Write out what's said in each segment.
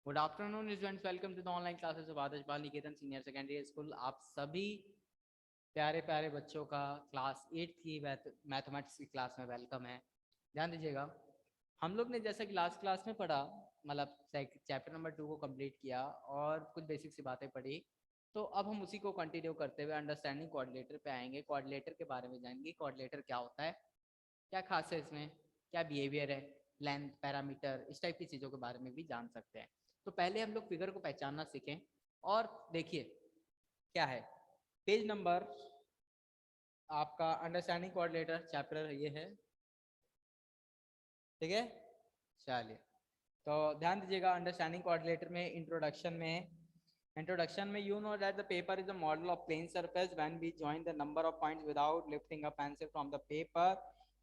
Good afternoon students, welcome to the online classes of Adarsh Bal Niketan senior secondary school. आप सभी प्यारे प्यारे बच्चों का क्लास 8 की मैथमेटिक्स की क्लास में वेलकम है। ध्यान दीजिएगा, हम लोग ने जैसा क्लास में पढ़ा, मतलब चैप्टर नंबर 2 को कंप्लीट किया और कुछ बेसिक सी बातें पढ़ी। तो अब हम उसी को कंटिन्यू करते हुए अंडरस्टैंडिंग कोऑर्डिनेटर पे आएंगे। कोऑर्डिनेटर के बारे में जानेंगे, कोऑर्डिनेटर क्या होता है, क्या खास है इसमें, क्या बिहेवियर है, लेंथ, पैरामीटर, इस टाइप की चीज़ों के बारे में भी जान सकते हैं। तो पहले हम लोग फिगर को पहचानना सीखें। और देखिए क्या है, पेज नंबर आपका अंडरस्टैंडिंग कोऑर्डिनेटर चैप्टर ये है, ठीक है। चलिए, तो ध्यान दीजिएगा, अंडरस्टैंडिंग कोऑर्डिनेटर में इंट्रोडक्शन में you know that the paper is a model of plane surface when we join the number of points without lifting a pencil from the paper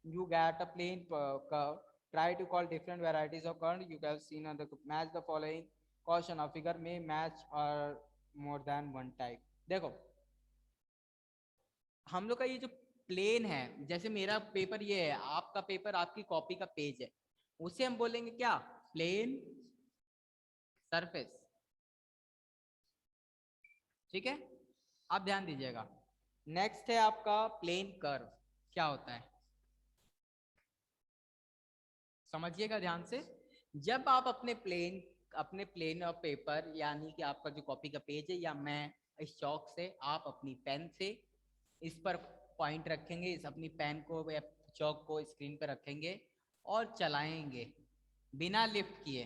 you get a plane curve. Try to call different varieties of curve. You have seen on the match the following. Caution, a figure may match or more than one type. देखो, हम लोग का ये जो plane है, जैसे मेरा paper ये है, आपका पेपर आपकी कॉपी का पेज है, उसे हम बोलेंगे क्या, प्लेन सरफेस। ठीक है, अब ध्यान दीजिएगा, नेक्स्ट है आपका प्लेन कर्व। क्या होता है समझिएगा ध्यान से। जब आप अपने प्लेन ऑफ पेपर, यानी कि आपका जो कॉपी का पेज है, या मैं इस चौक से, आप अपनी पेन से इस पर पॉइंट रखेंगे, इस अपनी पेन को या चौक को स्क्रीन पर रखेंगे और चलाएंगे बिना लिफ्ट किए,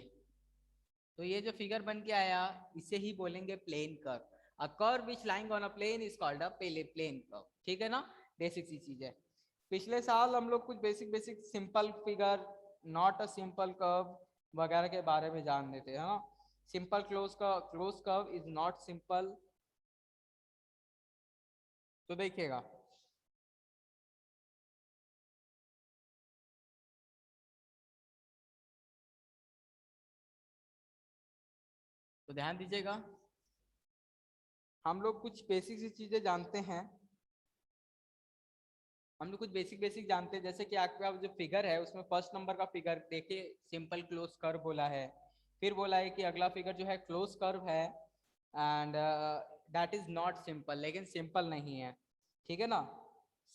तो ये जो फिगर बन के आया, इसे ही बोलेंगे plane curve. A curve which lying on a plane is called a plane curve. ठीक है ना, बेसिक सी चीज है। पिछले साल हम लोग कुछ basic basic simple figure, not a simple curve वगैरह के बारे में जान लेते हैं, हाँ। Simple close curve is not simple. तो देखिएगा, तो ध्यान दीजिएगा, हम लोग कुछ बेसिक सी चीजें जानते हैं। हम लोग कुछ बेसिक बेसिक जानते हैं, जैसे कि आपका जो फिगर है उसमें फर्स्ट नंबर का फिगर देखिए, सिंपल क्लोज कर्व बोला है। फिर बोला है कि अगला फिगर जो है क्लोज कर्व है, and that is not simple, लेकिन सिंपल नहीं है। ठीक है ना,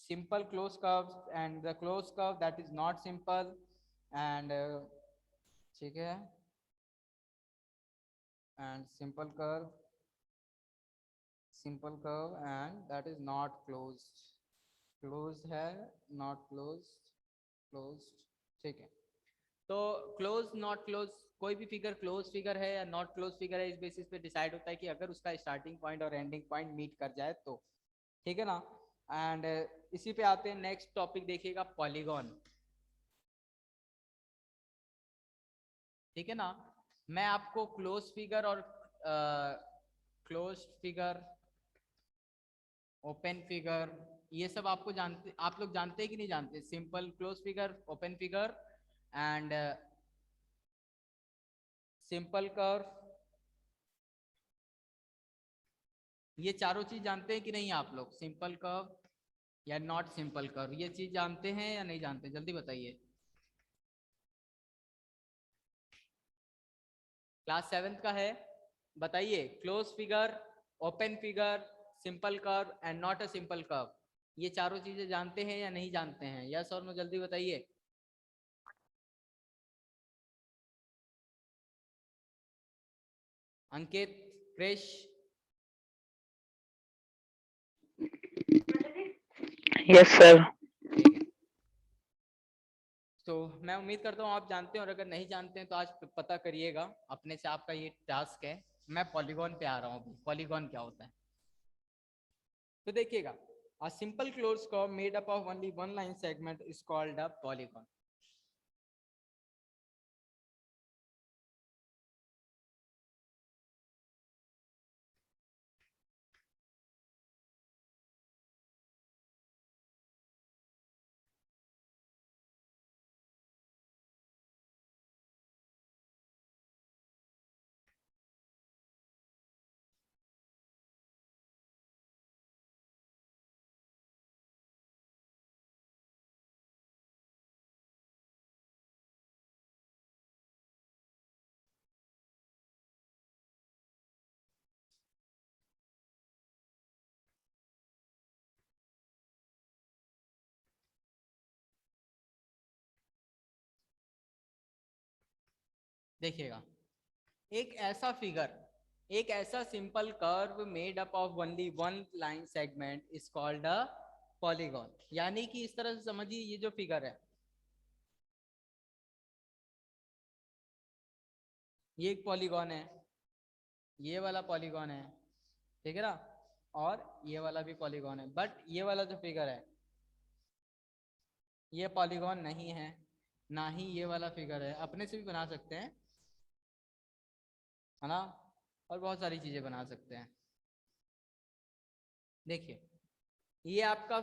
simple close curve and the close curve that is not simple, and ठीक है, and simple curve and that is not closed. Close है, नॉट क्लोज। ठीक है, तो क्लोज नॉट क्लोज, कोई भी फिगर क्लोज फिगर है या नॉट क्लोज फिगर है, इस बेसिस पे डिसाइड होता है कि अगर उसका स्टार्टिंग पॉइंट और एंडिंग पॉइंट मीट कर जाए तो। ठीक है ना, एंड इसी पे आते हैं, नेक्स्ट टॉपिक देखिएगा, पॉलीगॉन। ठीक है ना, मैं आपको क्लोज फिगर, ओपन फिगर, ये सब आपको आप लोग जानते हैं कि नहीं जानते, simple close figure, open figure and simple curve, ये चारों चीज जानते हैं कि नहीं आप लोग, सिंपल कर्व या नॉट सिंपल कर्व, ये चीज जानते हैं या नहीं जानते, जल्दी बताइए। क्लास 7th का है, बताइए, close figure, open figure, simple curve and not a simple curve, ये चारों चीजें जानते हैं या नहीं जानते हैं, यस और नो, जल्दी बताइए। अंकित, क्रिश, यस सर। ठीक है। तो मैं उम्मीद करता हूँ आप जानते हैं, और अगर नहीं जानते हैं तो आज पता करिएगा अपने से, आपका ये टास्क है। मैं पॉलीगॉन पे आ रहा हूँ अभी, पॉलीगॉन क्या होता है। तो देखिएगा, a simple closed curve made up of only one line segment is called a polygon. देखिएगा, एक ऐसा फिगर, एक ऐसा simple curve made up of only one line segment is called a polygon. यानी कि इस तरह से समझिए, ये जो फिगर है, ये एक पॉलीगॉन है, ये वाला पॉलीगॉन है, ठीक है ना, और ये वाला भी पॉलीगॉन है। बट ये वाला जो फिगर है, ये पॉलीगॉन नहीं है, ना ही ये वाला फिगर है। अपने से भी बना सकते हैं, है ना, और बहुत सारी चीजें बना सकते हैं। देखिए, ये आपका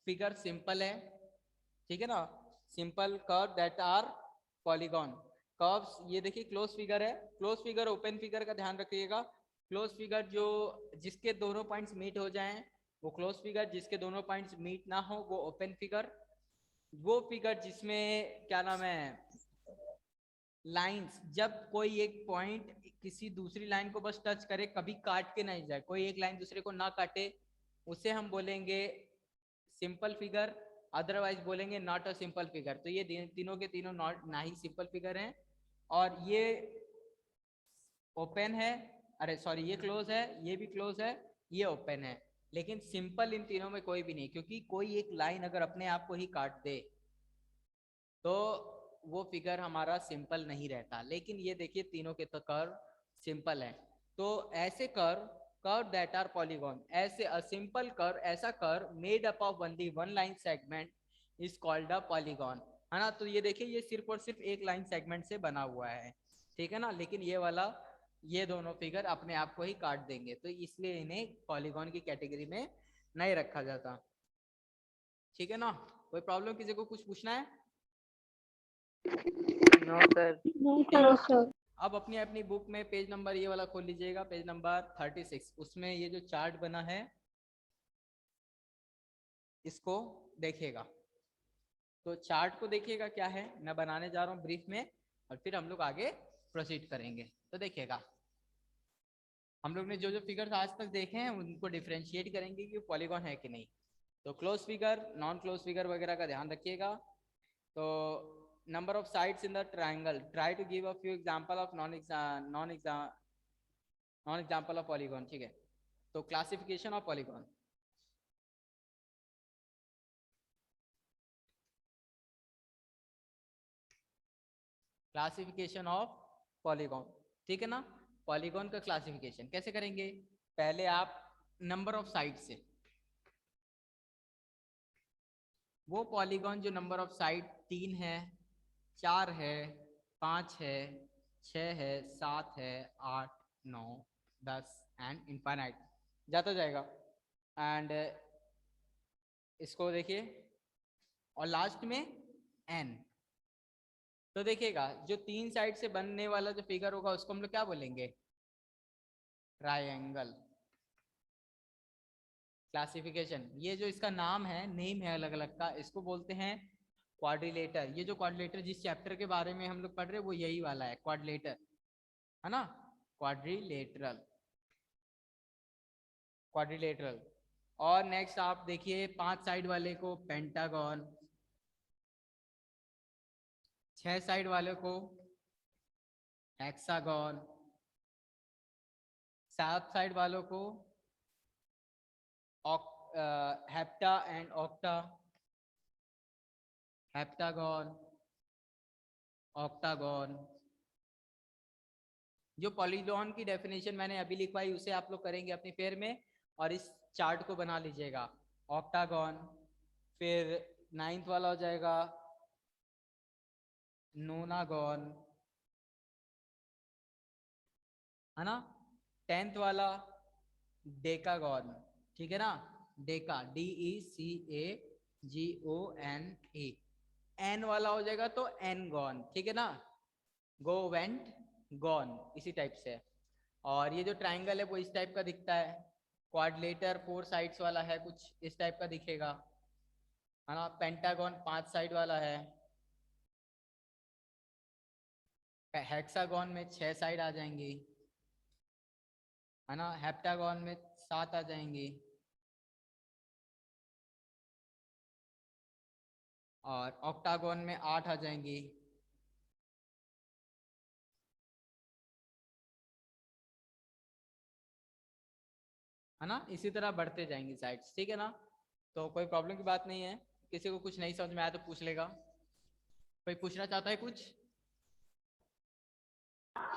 फिगर सिंपल है, ठीक है ना, simple curve that are polygon curves. ये देखिए क्लोज फिगर है, क्लोज फिगर ओपन फिगर का ध्यान रखिएगा। क्लोज फिगर जो जिसके दोनों पॉइंट्स मीट हो जाएं वो क्लोज फिगर, जिसके दोनों पॉइंट्स मीट ना हो वो ओपन फिगर। वो फिगर जिसमें क्या नाम है, लाइंस, जब कोई एक पॉइंट किसी दूसरी लाइन को बस टच करे, कभी काट के नहीं जाए, कोई एक लाइन दूसरे को ना काटे, उसे हम बोलेंगे सिंपल फिगर। अदरवाइज बोलेंगे नॉट अ सिंपल फिगर। तो ये तीनों के तीनों नॉट ना ही सिंपल फिगर हैं, और ये ओपन है, अरे सॉरी, ये क्लोज है, ये भी क्लोज है, ये ओपन है। लेकिन सिंपल इन तीनों में कोई भी नहीं, क्योंकि कोई एक लाइन अगर अपने आप को ही काट दे तो वो फिगर हमारा सिंपल नहीं रहता। लेकिन ये देखिए तीनों के तो कर्व सिंपल है। तो ऐसे curve, curve that are polygon, ऐसे अ सिंपल कर्व, ऐसा curve made up of only one line segment is called a polygon, है ना। तो ये देखिए, ये सिर्फ और सिर्फ एक लाइन सेगमेंट से बना हुआ है, ठीक है ना। लेकिन ये वाला, ये दोनों फिगर अपने आप को ही काट देंगे, तो इसलिए इन्हें पॉलीगॉन की कैटेगरी में नहीं रखा जाता, ठीक है ना। कोई प्रॉब्लम, किसी को कुछ पूछना है? No sir. No sir. अब अपनी अपनी बुक में पेज नंबर ये वाला खोल लीजिएगा, पेज नंबर 36। उसमें ये जो चार्ट बना है इसको देखिएगा। तो चार्ट को देखिएगा क्या है, मैं बनाने जा रहा हूँ ब्रीफ में, और फिर हम लोग आगे प्रोसीड करेंगे। तो देखिएगा, हम लोग ने जो जो फिगर्स आज तक देखे हैं उनको डिफ्रेंशिएट करेंगे कि पॉलीगॉन है कि नहीं। तो close figure, non close figure वगैरह का ध्यान रखिएगा। तो number of sides in the triangle, try to give a few example of non example of polygon, ठीक है। तो classification of polygon, classification of polygon, ठीक है ना। पॉलीगॉन का क्लासिफिकेशन कैसे करेंगे? पहले आप नंबर ऑफ साइड से, वो पॉलीगॉन जो नंबर ऑफ साइड 3 है, 4 है, 5 है, 6 है, 7 है, 8, 9, 10 एंड इनफाइनाइट जाता जाएगा। एंड इसको देखिए, और लास्ट में एन। तो देखिएगा, जो 3 साइड से बनने वाला जो फिगर होगा उसको हम लोग क्या बोलेंगे? ट्राइंगल। क्लासिफिकेशन, ये जो इसका नाम है, नेम है अलग अलग का, इसको बोलते हैं क्वाड्रिलेटर। ये जो क्वाड्रिलेटर जिस चैप्टर के बारे में हम लोग पढ़ रहे हैं वो यही वाला है, क्वाड्रिलेटर, है ना, क्वाड्रिलेटरल, क्वाड्रिलेटरल। और नेक्स्ट आप देखिए 5 साइड वाले को पेंटागन, 6 साइड वाले को हेक्सागन, 7 साइड वालों को hepta and octa, heptagon, octagon. जो पॉलीगॉन की डेफिनेशन मैंने अभी लिखवाई उसे आप लोग करेंगे अपनी फेयर में, और इस चार्ट को बना लीजिएगा। ऑक्टागन, फिर 9th वाला हो जाएगा नोनागन, है ना, 10th वाला डेकागन, ठीक है ना, डेका, DECAGON। एन वाला हो जाएगा तो एन गॉन, ठीक है ना, गो वेंट गॉन, इसी टाइप से। और ये जो ट्राइंगल है वो इस टाइप का दिखता है। क्वाड्रिलेटर 4 साइड्स वाला है, कुछ इस टाइप का दिखेगा, है ना। पेंटागन 5 साइड वाला है। हेक्सागन में 6 साइड आ जाएंगी, है ना। हेप्टागन में 7 आ जाएंगी, और ऑक्टागन में 8 आ जाएंगी, है ना, इसी तरह बढ़ते जाएंगी साइड्स, ठीक है ना। तो कोई प्रॉब्लम की बात नहीं है, किसी को कुछ नहीं समझ में आया तो पूछ लेगा। कोई पूछना चाहता है कुछ?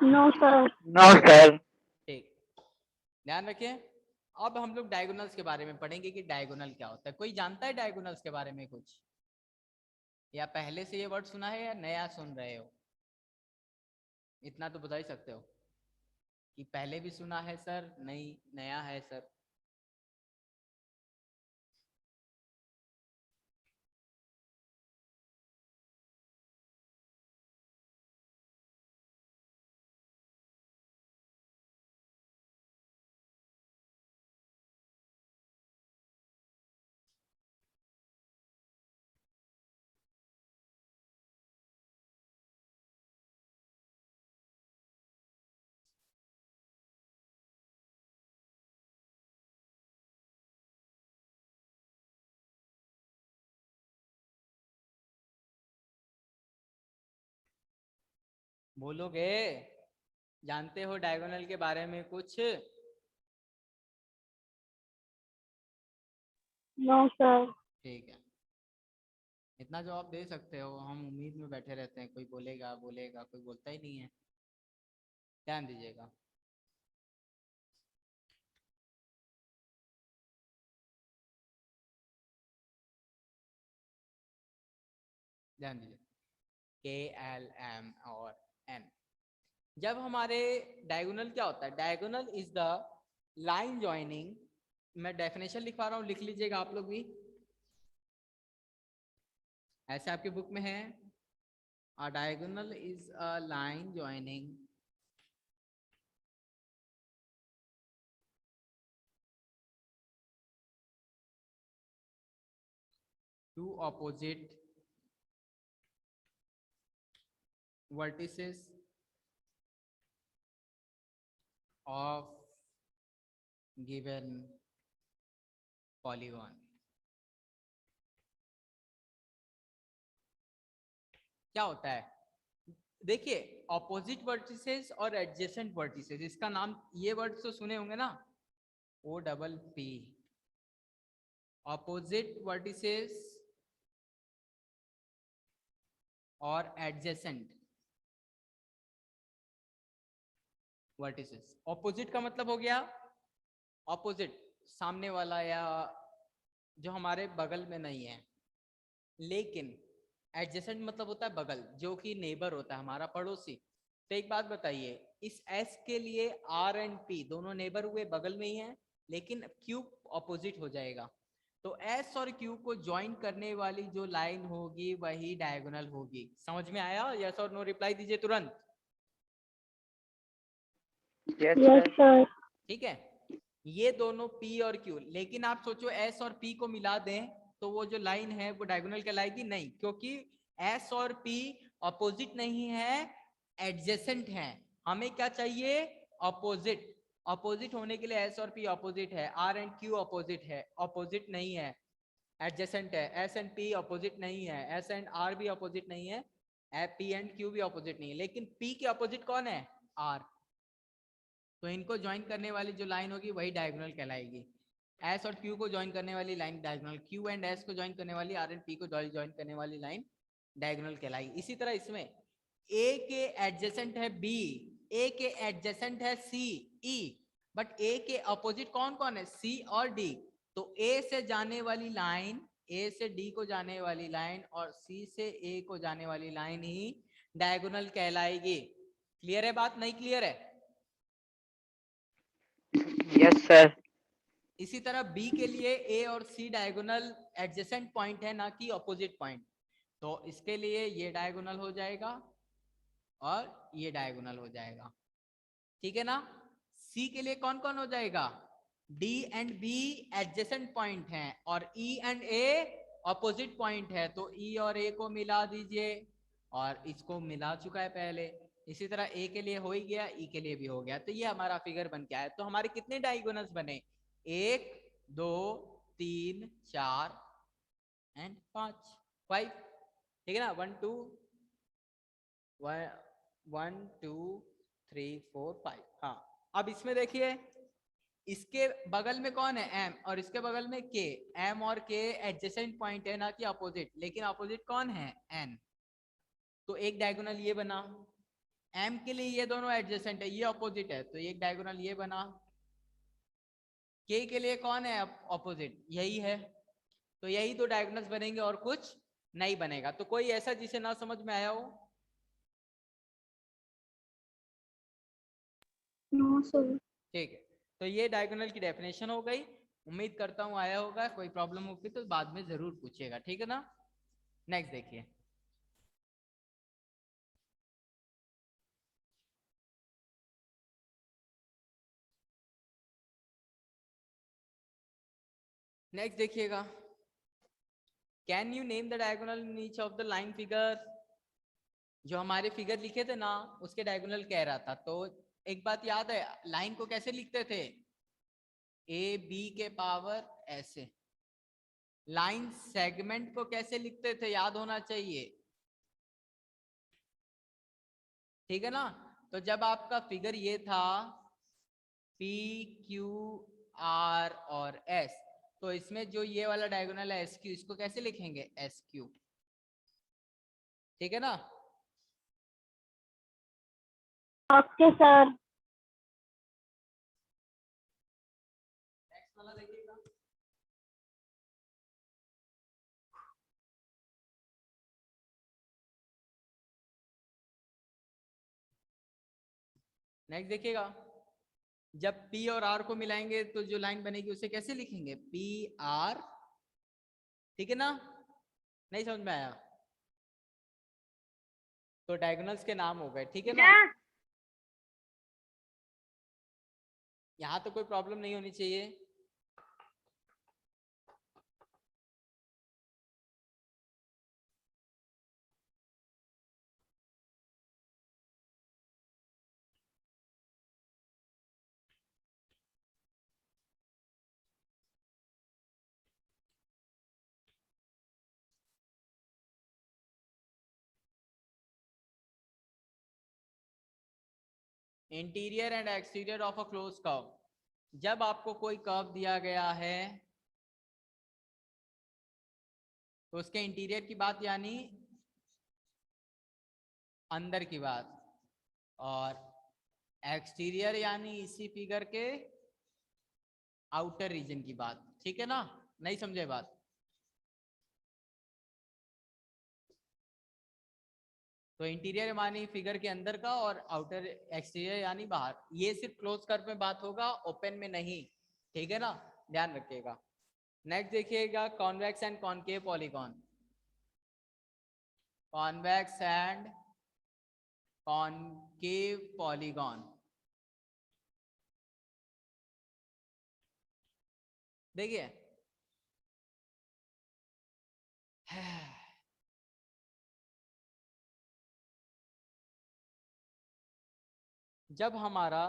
No sir. No sir. ठीक, ध्यान रखिए। अब हम लोग डायगोनल्स के बारे में पढ़ेंगे कि डायगोनल क्या होता है। कोई जानता है डायगोनल्स के बारे में कुछ, या पहले से ये वर्ड सुना है या नया सुन रहे हो? इतना तो बता ही सकते हो कि पहले भी सुना है सर, नहीं नया है सर। बोलोगे? जानते हो डायगोनल के बारे में कुछ? No sir. ठीक है, इतना जवाब दे सकते हो, हम उम्मीद में बैठे रहते हैं कोई बोलेगा बोलेगा, कोई बोलता ही नहीं है। ध्यान दीजिएगा। ध्यान दीजिए, KLM और N। जब हमारे डायगोनल क्या होता है, diagonal is the line joining, मैं डेफिनेशन लिखवा रहा हूं, लिख लीजिएगा आप लोग भी, ऐसे आपकी बुक में है। अ diagonal is a line joining two opposite vertices of given polygon। क्या होता है, देखिए, ऑपोजिट वर्टिसेस और एडजेसेंट वर्टिसेस, इसका नाम, ये वर्ड तो सुने होंगे ना, OPP, ऑपोजिट वर्टिसेस और एडजेसेंट वर्टिसेस। ऑपोजिट का मतलब हो गया ऑपोजिट, सामने वाला या जो हमारे बगल में नहीं है, लेकिन एडजेसेंट मतलब होता है बगल, जो कि नेबर होता है, हमारा पड़ोसी। तो एक बात बताइए, इस S के लिए R एंड P दोनों नेबर हुए, बगल में ही हैं, लेकिन Q ऑपोजिट हो जाएगा। तो S और Q को ज्वाइन करने वाली जो लाइन होगी वही डायगोनल होगी। समझ में आया? यस और नो रिप्लाई दीजिए तुरंत। Yes sir. ठीक है, ये दोनों P और Q, लेकिन आप सोचो S और P को मिला दें तो वो जो लाइन है वो डायगोनल कहलाएगी? नहीं, क्योंकि S और P ऑपोजिट नहीं है, एडजेसेंट है। हमें क्या चाहिए? ऑपोजिट। ऑपोजिट होने के लिए S और P ऑपोजिट है, R एंड Q ऑपोजिट है, ऑपोजिट नहीं है, एडजेसेंट है। S एंड P ऑपोजिट नहीं है, S एंड R भी ऑपोजिट नहीं है, P एंड Q भी ऑपोजिट नहीं है, लेकिन P के ऑपोजिट कौन है? R। तो इनको ज्वाइन करने वाली जो लाइन होगी वही डायगोनल कहलाएगी। S और Q को ज्वाइन करने वाली line diagonal, Q and S को ज्वाइन करने वाली, R एंड P को ज्वाइन करने वाली लाइन डायगोनल कहलाएगी। इसी तरह इसमें A के एडजेसेंट है B, A के एडजेसेंट है C, E, बट A के अपोजिट कौन कौन है? C और D। तो A से जाने वाली लाइन, A से D को जाने वाली लाइन और C से A को जाने वाली लाइन ही डायगोनल कहलाएगी। क्लियर है बात? नहीं क्लियर है? Yes sir. इसी तरह B के लिए A और C डायगोनल एडजेसेंट पॉइंट है, ना कि ऑपोजिट पॉइंट। तो इसके लिए ये डायगोनल हो जाएगा और ये डायगोनल हो जाएगा, ठीक है ना। C के लिए कौन कौन हो जाएगा? D and B adjacent point हैं और E and A opposite point है, तो E और A को मिला दीजिए, और इसको मिला चुका है पहले। इसी तरह A के लिए हो ही गया, E के लिए भी हो गया, तो ये हमारा फिगर बन के आया। तो हमारे कितने डायगोनल्स बने? 1 2 3 4 एंड 5, 5, ठीक है ना। 1 2 1 2 3 4 5। हाँ, अब इसमें देखिए, इसके बगल में कौन है, एम, और इसके बगल में के। एम और के एडजेसेंट पॉइंट है, ना कि अपोजिट, लेकिन अपोजिट कौन है, एन। तो एक डायगोनल ये बना, एम के लिए ये दोनों एडजेसेंट है, ये अपोजिट है, तो एक डायगोनल ये बना। के लिए कौन है अपोजिट, यही है। तो यही दो डायगोनल्स बनेंगे और कुछ नहीं बनेगा। तो कोई ऐसा जिसे ना समझ में आया हो? No sir. ठीक है, तो ये डायगोनल की डेफिनेशन हो गई। उम्मीद करता हूँ आया होगा। कोई प्रॉब्लम होगी तो बाद में जरूर पूछिएगा, ठीक है ना। नेक्स्ट देखिए, नेक्स्ट देखिएगा। Can you name the diagonal in each of the line figure. जो हमारे फिगर लिखे थे ना, उसके डायगोनल कह रहा था। तो एक बात याद है, लाइन को कैसे लिखते थे, ए बी के पावर ऐसे। लाइन सेगमेंट को कैसे लिखते थे, याद होना चाहिए, ठीक है ना। तो जब आपका फिगर ये था पी क्यू आर और एस, तो इसमें जो ये वाला डायगोनल है एस क्यू, इसको कैसे लिखेंगे, एस क्यू, ठीक है ना। Okay sir. नेक्स्ट वाला देखिएगा। नेक्स्ट देखिएगा, जब P और R को मिलाएंगे तो जो लाइन बनेगी उसे कैसे लिखेंगे, पी आर, ठीक है ना। नहीं समझ में आया तो डायगोनल्स के नाम हो गए, ठीक है ना। यहाँ तो कोई प्रॉब्लम नहीं होनी चाहिए। Interior and exterior of a close curve. जब आपको कोई कर्व दिया गया है तो उसके इंटीरियर की बात यानी अंदर की बात, और एक्सटीरियर यानी इसी फिगर के आउटर रीजन की बात, ठीक है ना। नहीं समझे बात। तो इंटीरियर मानी फिगर के अंदर का, और आउटर एक्सटीरियर यानी बाहर। ये सिर्फ क्लोज कर्व में बात होगा, ओपन में नहीं, ठीक है ना, ध्यान रखिएगा। नेक्स्ट देखिएगा, convex and concave polygon. Convex and concave polygon, देखिए जब हमारा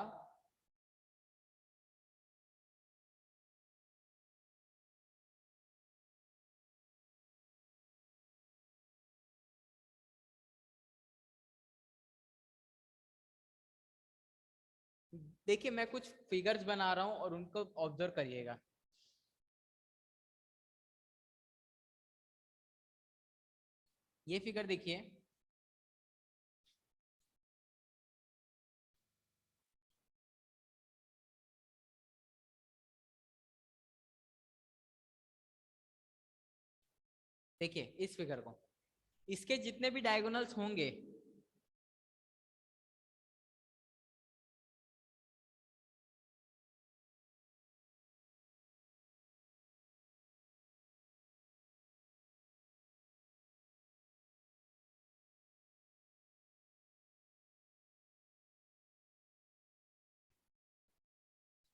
देखिए, मैं कुछ फिगर्स बना रहा हूं और उनको ऑब्जर्व करिएगा। ये फिगर देखिए, देखिए इस फिगर को, इसके जितने भी डायगोनल्स होंगे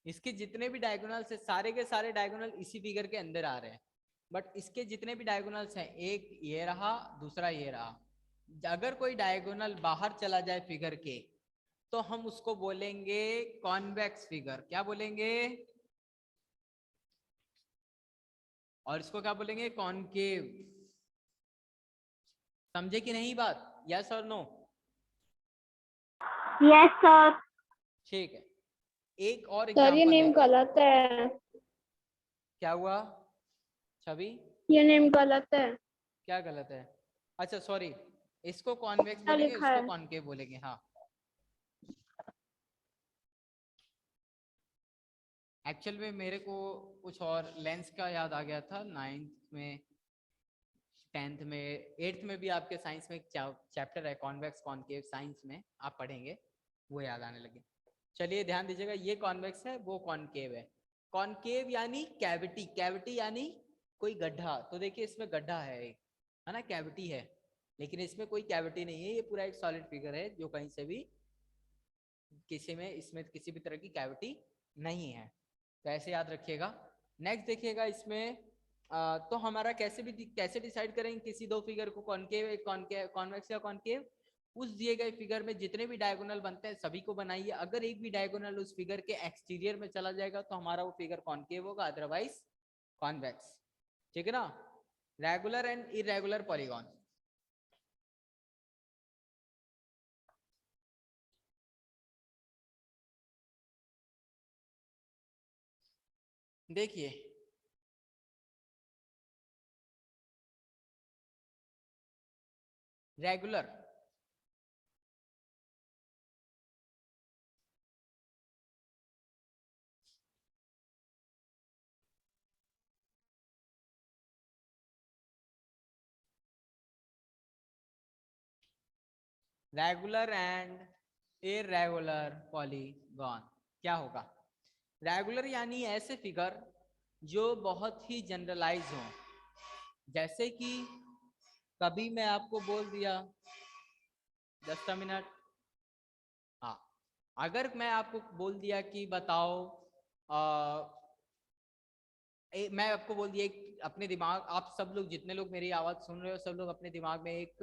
इसके जितने भी डायगोनल्स है, सारे के सारे डायगोनल इसी फिगर के अंदर आ रहे हैं। बट इसके जितने भी डायगोनल्स हैं, एक ये रहा, दूसरा ये रहा। अगर कोई डायगोनल बाहर चला जाए फिगर के, तो हम उसको बोलेंगे कॉन्वेक्स फिगर। क्या बोलेंगे, और इसको क्या बोलेंगे, कॉनकेव। समझे कि नहीं बात, यस और नो। Yes sir. ठीक है, एक और सर ये एग्जांपल नेम देखो। गलत है, क्या हुआ छवि? ये नेम गलत है। क्या गलत है? अच्छा सॉरी, इसको कॉन्वेक्स क्या बोलेंगे, लिखा उसको है? कॉनकेव बोलेंगे। हाँ, एक्चुअल में मेरे को कुछ और लेंस का याद आ गया था 9th में, 10th में, 8th में भी आपके साइंस में एक चैप्टर है कॉन्वेक्स कॉनकेव, साइंस में आप पढ़ेंगे, वो याद आने लगे। चलिए ध्यान दीजिएगा, ये कॉन्वेक्स है, वो कॉनकेव है। कॉनकेव यानी कैविटी, कैविटी यानी कोई गड्ढा। तो देखिए इसमें गड्ढा है एक, है ना, कैविटी है, लेकिन इसमें कोई कैविटी नहीं है, ये पूरा एक सॉलिड फिगर है जो कहीं से भी किसी में, इसमें किसी भी तरह की कैविटी नहीं है। तो ऐसे याद रखिएगा। नेक्स्ट देखिएगा इसमें तो हमारा कैसे डिसाइड करेंगे किसी दो फिगर को, कॉनकेव कॉन्वेक्स या कॉनकेव? उस दिए गए फिगर में जितने भी डायगोनल बनते हैं सभी को बनाइए। अगर एक भी डायगोनल उस फिगर के एक्सटीरियर में चला जाएगा तो हमारा वो फिगर कॉनकेव होगा, अदरवाइज कॉन्वेक्स। ठीक है ना? Regular and irregular polygon. देखिए regular, regular and irregular polygon क्या होगा? रेगुलर यानी ऐसे फिगर जो बहुत ही जनरलाइज हो, जैसे कि कभी मैं आपको बोल दिया, जस्ट अ मिनट, हाँ, अगर मैं आपको बोल दिया कि बताओ मैं आपको बोल दिया अपने दिमाग, आप सब लोग जितने लोग मेरी आवाज सुन रहे हो सब लोग अपने दिमाग में एक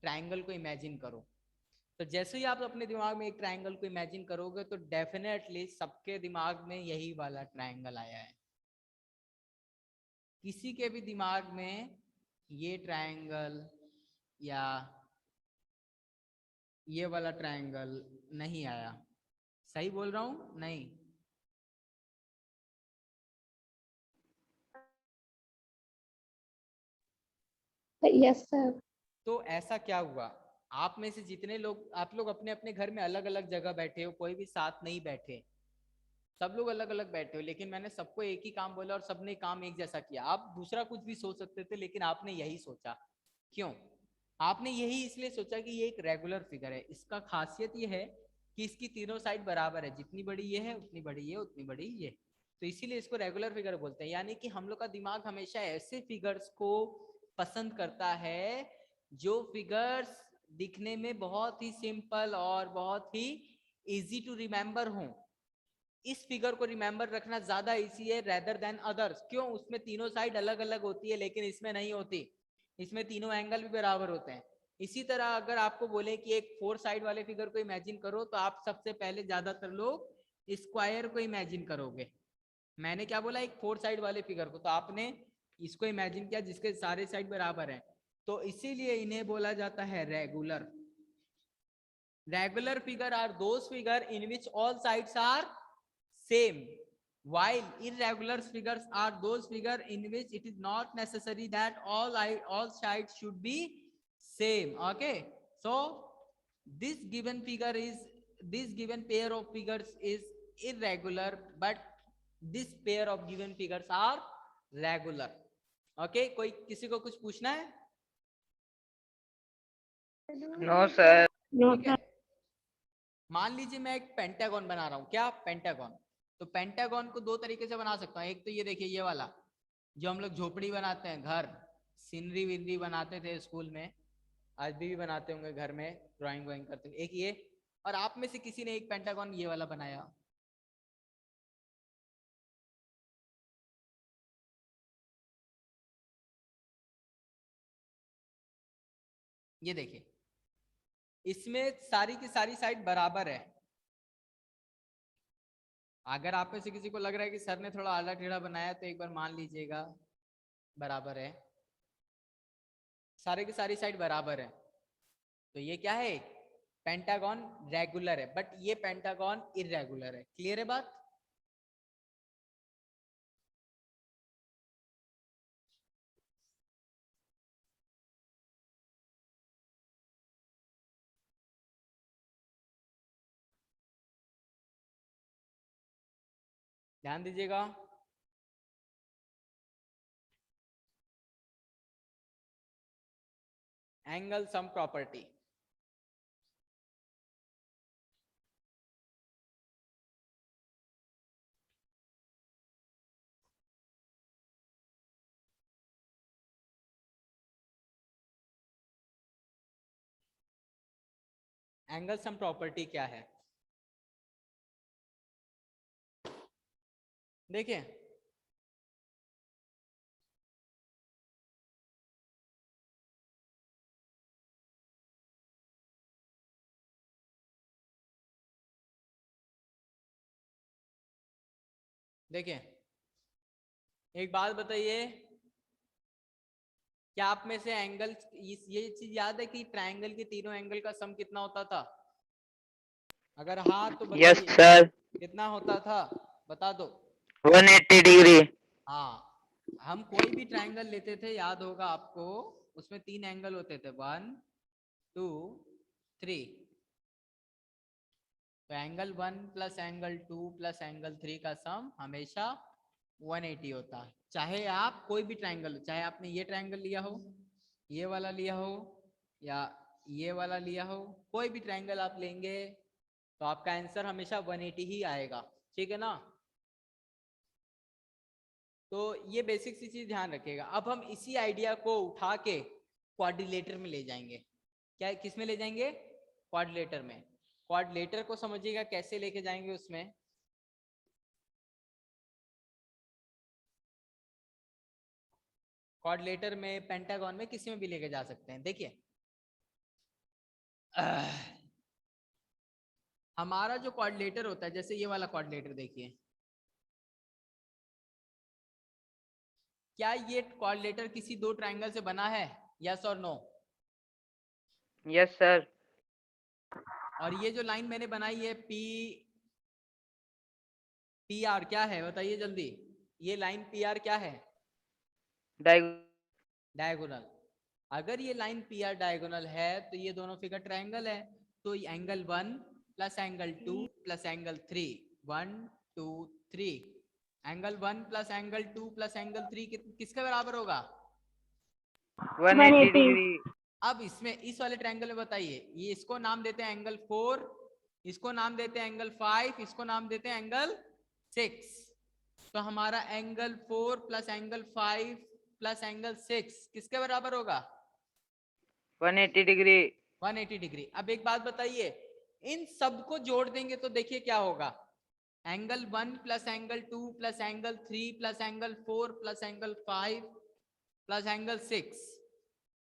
ट्रायंगल को इमेजिन करो। तो जैसे ही आप अपने दिमाग में एक ट्रायंगल को इमेजिन करोगे तो डेफिनेटली सबके दिमाग में यही वाला ट्रायंगल आया है। किसी के भी दिमाग में ये ट्रायंगल या ये वाला ट्रायंगल नहीं आया। सही बोल रहा हूं? नहीं? Yes sir. तो ऐसा क्या हुआ, आप में से जितने लोग, आप लोग अपने अपने घर में अलग अलग जगह बैठे हो, कोई भी साथ नहीं बैठे, सब लोग अलग अलग बैठे हो, लेकिन मैंने सबको एक ही काम बोला और सबने काम एक जैसा किया। आप दूसरा कुछ भी सोच सकते थे लेकिन आपने यही सोचा। क्यों? आपने यही इसलिए सोचा कि ये एक रेगुलर फिगर है। इसका खासियत ये है कि इसकी तीनों साइड बराबर है, जितनी बड़ी ये है उतनी बड़ी ये, उतनी बड़ी ये, तो इसीलिए इसको रेगुलर फिगर बोलते हैं। यानी कि हम लोग का दिमाग हमेशा ऐसे फिगर्स को पसंद करता है जो फिगर्स दिखने में बहुत ही सिंपल और बहुत ही इजी टू रिमेम्बर हों। इस फिगर को रिमेम्बर रखना ज्यादा इजी है रेदर देन अदर्स। क्यों? उसमें तीनों साइड अलग अलग होती है, लेकिन इसमें नहीं होती, इसमें तीनों एंगल भी बराबर होते हैं। इसी तरह अगर आपको बोले कि एक 4 साइड वाले फिगर को इमेजिन करो तो आप सबसे पहले ज्यादातर लोग स्क्वायर को इमेजिन करोगे। मैंने क्या बोला? एक 4 साइड वाले फिगर को, तो आपने इसको इमेजिन किया जिसके सारे साइड बराबर हैं, तो इसीलिए इन्हें बोला जाता है regular. Regular figure are those figure in which all sides are same, while irregular figures are those figure in which it is not necessary that all sides should be same. Okay, so this given figure is, this given pair of figures is irregular, but this pair of given figures are regular. Okay, कोई किसी को कुछ पूछना है? No sir. No ठीक है, sir. मान लीजिए मैं एक पेंटागन बना रहा हूँ। क्या? पेंटागन। तो पेंटागन को दो तरीके से बना सकता हूँ। एक तो ये देखिए, ये वाला जो हम लोग झोपड़ी बनाते हैं, घर, सीनरी विनरी बनाते थे स्कूल में, आज भी बनाते होंगे घर में, ड्राइंग वाइंग करते हैं, एक ये। और आप में से किसी ने एक पेंटागन ये वाला बनाया। ये देखिए, इसमें सारी की सारी साइड बराबर है। अगर आप में से किसी को लग रहा है कि सर ने थोड़ा आला टेढ़ा बनाया तो एक बार मान लीजिएगा बराबर है, सारे की सारी साइड बराबर है। तो ये क्या है? पेंटागन रेगुलर है बट ये पेंटागन इरेगुलर है। क्लियर है बात? ध्यान दीजिएगा। Angle sum property, angle sum property क्या है? देखिए देखिए एक बात बताइए, क्या आप में से एंगल ये चीज याद है कि ट्रायंगल के तीनों एंगल का सम कितना होता था? अगर हाँ तो यस बताइए सर, कितना होता था, बता दो। 180 डिग्री। हाँ, हम कोई भी ट्रायंगल लेते थे, याद होगा आपको, उसमें 3 एंगल होते थे, 1 2 3। तो angle 1 plus angle 2 plus angle 3 का सम हमेशा 180 होता है। चाहे आप कोई भी ट्रायंगल, चाहे आपने ये ट्रायंगल लिया हो, ये वाला लिया हो, या ये वाला लिया हो, कोई भी ट्रायंगल आप लेंगे तो आपका आंसर हमेशा 180 ही आएगा। ठीक है ना? तो ये बेसिक सी चीज ध्यान रखिएगा। अब हम इसी आइडिया को उठा के क्वाड्रिलेटर में ले जाएंगे। क्या किस में ले जाएंगे? क्वाड्रिलेटर में। क्वाड्रिलेटर को समझिएगा कैसे लेके जाएंगे। उसमें क्वाड्रिलेटर में, पेंटागन में, किसी में भी लेके जा सकते हैं। देखिए हमारा जो क्वाड्रिलेटर होता है, जैसे ये वाला क्वाड्रिलेटर देखिए, क्या ये क्वाड्रिलेटर किसी 2 ट्रायंगल से बना है? यस और नो? Yes sir. और ये जो लाइन मैंने बनाई है पी आर, क्या है बताइए जल्दी। ये लाइन पी आर क्या है? डायगोनल। अगर ये लाइन पी आर डायगोनल है तो ये दोनों फिगर ट्रायंगल है। तो angle 1 plus angle 2 plus angle 3, 1 2 3, angle 1 plus angle 2 plus angle 3 किसके बराबर होगा? 180 डिग्री। अब इसमें इस वाले ट्रायंगल में बताइए, ये इसको नाम देते हैं एंगल 4, इसको नाम देते हैं एंगल 5, इसको नाम देते हैं एंगल 6। तो हमारा angle 4 plus angle 5 plus angle 6 किसके बराबर होगा? 180 डिग्री। 180 डिग्री। अब एक बात बताइए, इन सबको जोड़ देंगे तो देखिए क्या होगा। Angle 1 plus angle 2 plus angle 3 plus angle 4 plus angle 5 plus angle 6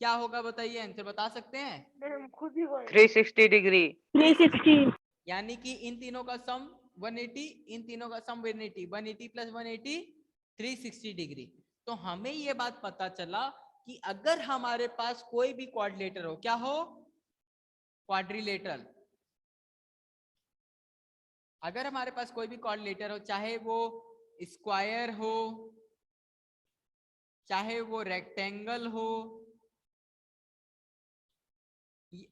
क्या होगा बताइए? आंसर बता सकते हैं? 360 डिग्री। 360। यानी कि इन तीनों का सम 180, इन तीनों का सम 180, 180 प्लस 180 360 डिग्री। तो हमें ये बात पता चला कि अगर हमारे पास कोई भी क्वाड्रिलेटर हो, क्या हो? क्वाड्रिलेटरल। अगर हमारे पास कोई भी क्वाड्रिलेटर हो, चाहे वो स्क्वायर हो, चाहे वो रेक्टेंगल हो,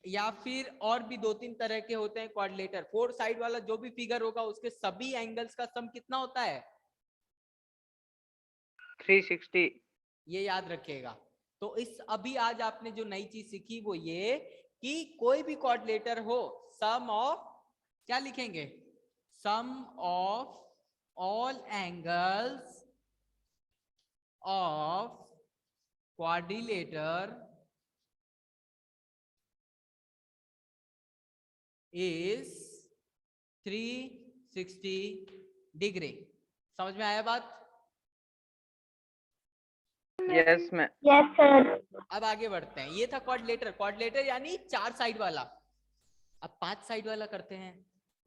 या फिर और भी 2-3 तरह के होते हैं क्वाड्रिलेटर, 4 साइड वाला जो भी फिगर होगा उसके सभी एंगल्स का सम कितना होता है? 360। ये याद रखिएगा। तो इस अभी आज आपने जो नई चीज सीखी वो ये कि कोई भी क्वाड्रिलेटर हो, सम ऑफ, क्या लिखेंगे? Sum of all angles of quadrilateral is 360 degree. समझ में आया बात? Yes ma'am. Yes sir. अब आगे बढ़ते हैं। ये था क्वाड्रिलेटर। क्वाड्रिलेटर यानी 4 साइड वाला। अब 5 साइड वाला करते हैं।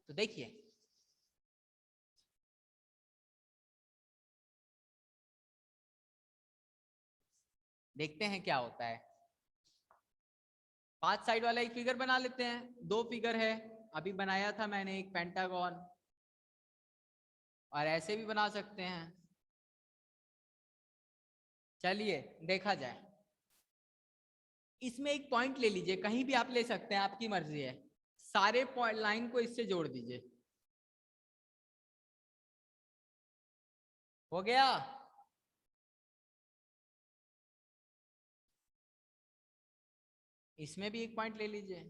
तो देखिए देखते हैं क्या होता है। पांच साइड वाला एक फिगर बना लेते हैं, दो फिगर है, अभी बनाया था मैंने एक पेंटागन, और ऐसे भी बना सकते हैं। चलिए देखा जाए। इसमें एक पॉइंट ले लीजिए, कहीं भी आप ले सकते हैं, आपकी मर्जी है। सारे पॉइंट लाइन को इससे जोड़ दीजिए। हो गया? इसमें भी एक पॉइंट ले लीजिए।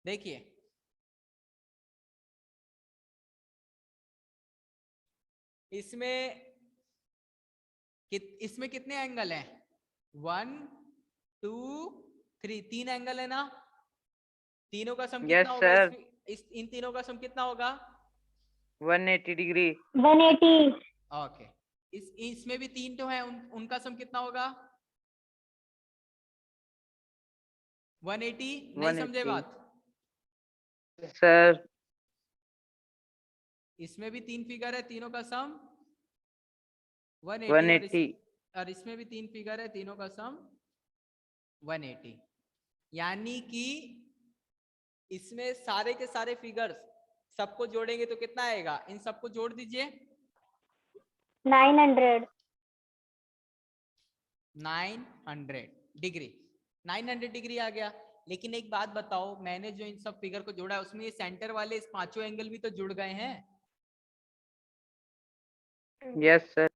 देखिए इसमें इसमें कितने एंगल हैं? 1 2 3, तीन एंगल है ना? तीनों का सम कितना यस होगा? सर, इन तीनों का सम कितना होगा? 180 डिग्री। 180. ओके। इसमें भी तीन तो है, उनका सम कितना होगा? 180। नहीं समझे 180 बात? सर। इसमें भी तीन फिगर है, तीनों का सम 180, 180 और इसमें भी तीन फिगर है, तीनों का सम 180। यानी कि इसमें सारे के सारे फिगर्स सबको जोड़ेंगे तो कितना आएगा? इन सबको जोड़ दीजिए। 900. 900 डिग्री, 900 डिग्री आ गया। लेकिन एक बात बताओ, मैंने जो इन सब फिगर को जोड़ा है उसमें ये सेंटर वाले इस पांचों एंगल भी तो जुड़ गए हैं। Yes sir.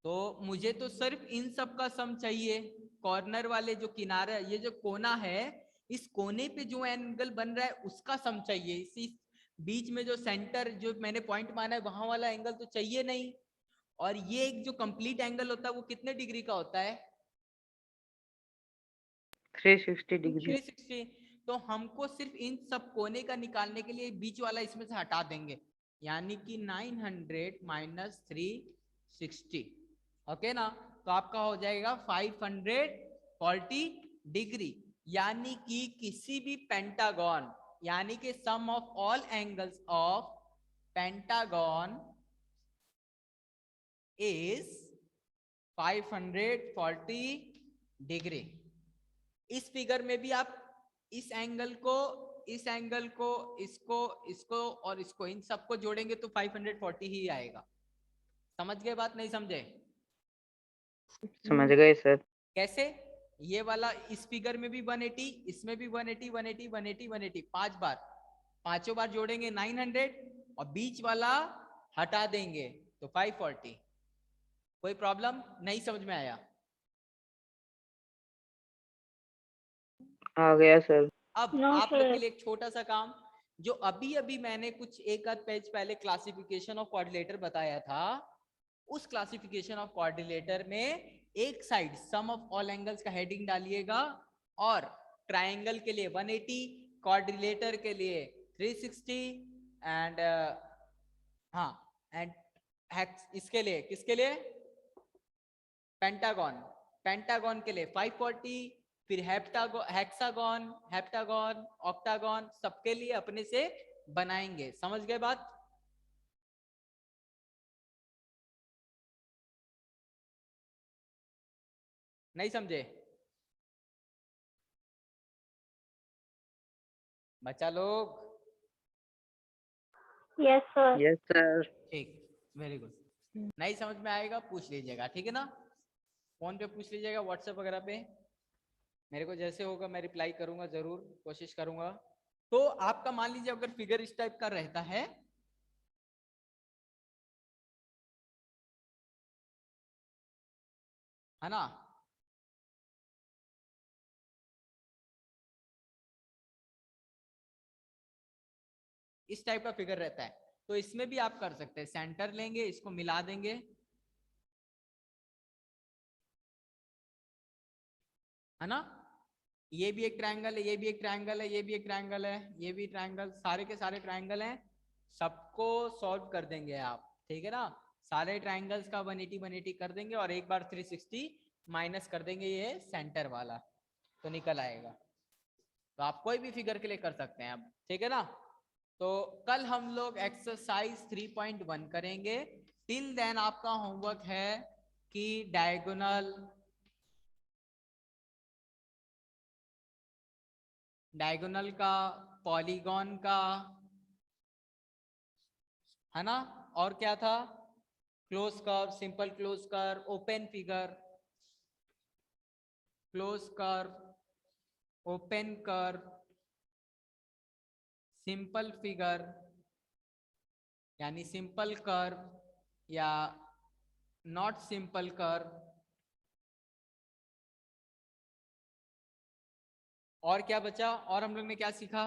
तो मुझे तो सिर्फ इन सब का सम चाहिए। कॉर्नर वाले जो किनारा, ये जो कोना है, इस कोने पे जो एंगल बन रहा है उसका सम चाहिए। इसी बीच में जो सेंटर जो मैंने पॉइंट माना है वहां वाला एंगल तो चाहिए नहीं। और ये एक जो कंप्लीट एंगल होता है वो कितने डिग्री का होता है? 360 डिग्री। 360। तो हमको सिर्फ इन सब कोने का निकालने के लिए बीच वाला इसमें से हटा देंगे, यानी कि 900 माइनस 360। ओके ना? तो आपका हो जाएगा 540 डिग्री। यानी कि किसी भी पेंटागन, यानी कि sum of all angles of pentagon is 540 degree. इस फिगर में भी आप इस एंगल को, इस एंगल को, इसको, इसको और इसको, इन सबको जोड़ेंगे तो 540 ही आएगा। समझ गए बात? नहीं समझे? समझ गए सर। कैसे? ये वाला इस फिगर में भी 180, इसमें भी 180, 180, 180, 180, पांच बार, पांचों बार जोड़ेंगे 900 और बीच वाला हटा देंगे तो 540। कोई प्रॉब्लम? नहीं समझ में आया? आ गया सर। अब No, आप लोग के sir. लिए एक छोटा सा काम, जो अभी अभी मैंने कुछ एक आध पेज पहले क्लासिफिकेशन ऑफ कोऑर्डिनेटर बताया था, उस क्लासिफिकेशन ऑफ कोऑर्डिनेटर में एक side sum of all angles का हेडिंग डालिएगा, और ट्रायंगल के लिए 180, कोऑर्डिनेटर के लिए 360, एंड हाँ, एंड इसके लिए, किसके लिए? पेंटागन, पेंटागन के लिए 540, फिर हेक्सागन, हेप्टागन, ऑक्टागन, सबके लिए अपने से बनाएंगे। समझ गए बात? नहीं समझे बच्चा लोग? Yes, sir. Yes sir. ठीक, वेरी गुड। नहीं समझ में आएगा पूछ लीजिएगा, ठीक है ना? फोन पे पूछ लीजिएगा, व्हाट्सएप वगैरह पे मेरे को जैसे होगा मैं रिप्लाई करूंगा, जरूर कोशिश करूंगा। तो आपका मान लीजिए अगर फिगर इस टाइप का रहता है, है ना? इस टाइप का फिगर रहता है तो इसमें भी आप कर सकते हैं। सेंटर लेंगे, इसको मिला देंगे, है ना? ये भी एक ट्रायंगल है, ये भी एक ट्रायंगल है, ये भी एक ट्रायंगल है, ये भी ट्रायंगल, सारे के सारे ट्रायंगल हैं। सबको सॉल्व कर देंगे आप, ठीक है ना? सारे ट्रायंगल्स का 180 180 कर देंगे और एक बार 360 माइनस कर देंगे ये सेंटर वाला, तो निकल आएगा। तो आप कोई भी फिगर के लिए कर सकते हैं अब, ठीक है ना? तो कल हम लोग एक्सरसाइज 3.1 करेंगे। टिल देन आपका होमवर्क है की डायगोनल का, पॉलीगॉन का, है ना, और क्या था, close curve, simple close curve, open figure, close curve, open curve, simple figure यानी सिंपल कर्व या नॉट सिंपल कर्व, और क्या बचा, और हम लोग ने क्या सीखा,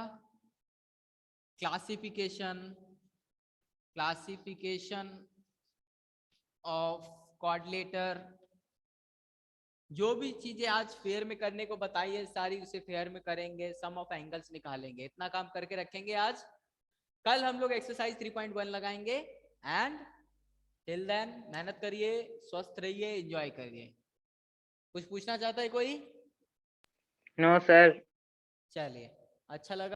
क्लासिफिकेशन ऑफ क्वाड्रिलेटर। जो भी चीजें आज फेयर में करने को बताई है सारी उसे फेयर में करेंगे, सम ऑफ एंगल्स निकालेंगे, इतना काम करके रखेंगे आज। कल हम लोग एक्सरसाइज 3.1 लगाएंगे। एंड टिल देन मेहनत करिए, स्वस्थ रहिए, एंजॉय करिए। कुछ पूछना चाहता है कोई? No sir. चलिए, अच्छा लगा।